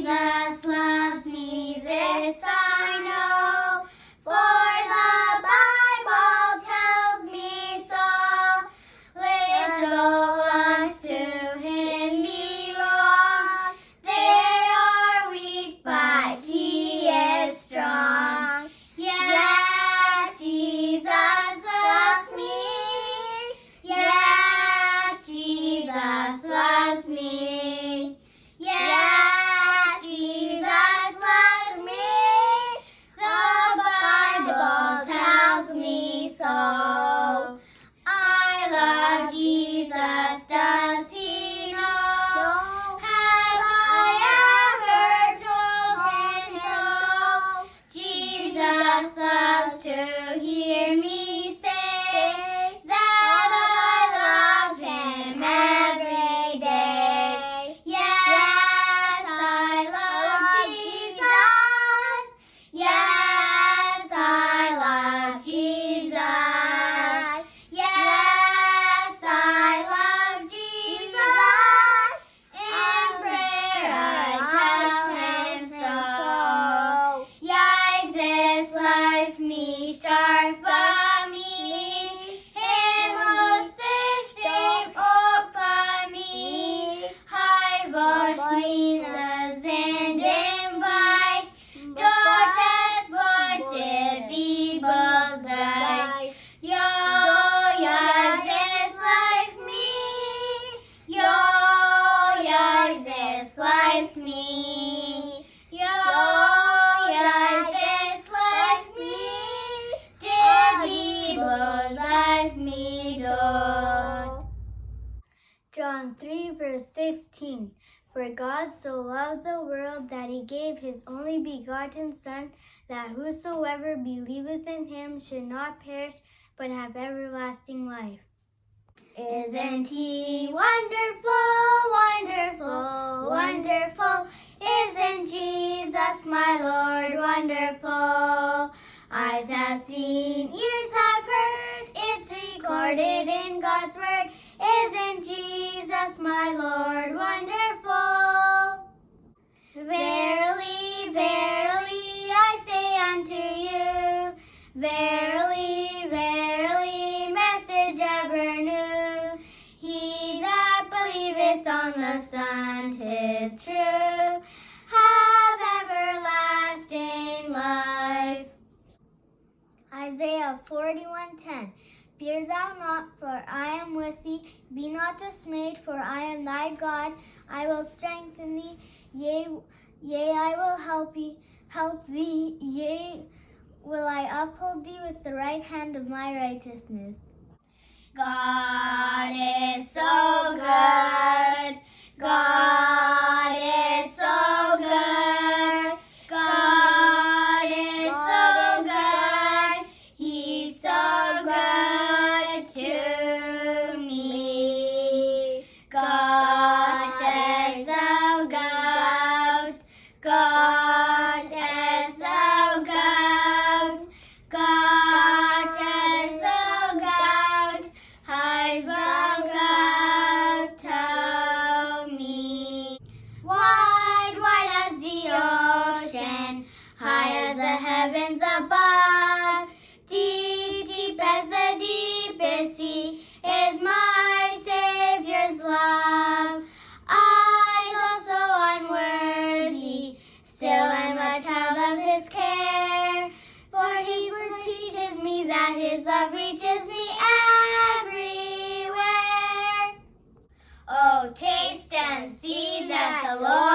Jesus loves me, this I know, for the Bible tells me so. Little ones to him belong. They are weak, but he is strong. Yes, Jesus loves me. Yes, Jesus loves me. Yes, Jesus loves me. The Bible tells me so. I love Jesus, does he know? Have I ever told him so? Jesus loves to hear me say that I love him every day. Yes, I love Jesus. Yes, I love Jesus. Yes, I love Jesus. In prayer I tell him so. Jesus loves me, sharp for me. Him who's this name for me. High voice leaders and invite. Daughters wanted people die. Yo, Jesus likes me. Yo, Jesus likes me. Yo, Jesus likes me. Dear people likes me too. John 3, verse 16. For God so loved the world that he gave his only begotten Son, that whosoever believeth in him should not perish, but have everlasting life. Isn't he wonderful, wonderful, wonderful? Isn't Jesus my Lord wonderful? Eyes have seen, ears have heard, it's recorded in God's word. Isn't Jesus my Lord wonderful? Verily, verily, I say unto you, verily, verily, message ever new. He that believeth on the Son, 'tis true, have everlasting life. Isaiah 41:10. Fear thou not, for I am with thee. Be not dismayed, for I am thy God. I will strengthen thee. Yea, I will help thee. Yea, will I uphold thee with the right hand of my righteousness. God is so good. God is so good. God is so good. He's so good to me. God is so good. God is so good. God is so good. I've found me. Wide, wide as the ocean, high as the heavens above, deep, deep as the deepest sea is my Savior's love. I, though so unworthy, still am a child of his care, for he teaches me that his love reaches me everywhere. Oh, taste and see that the Lord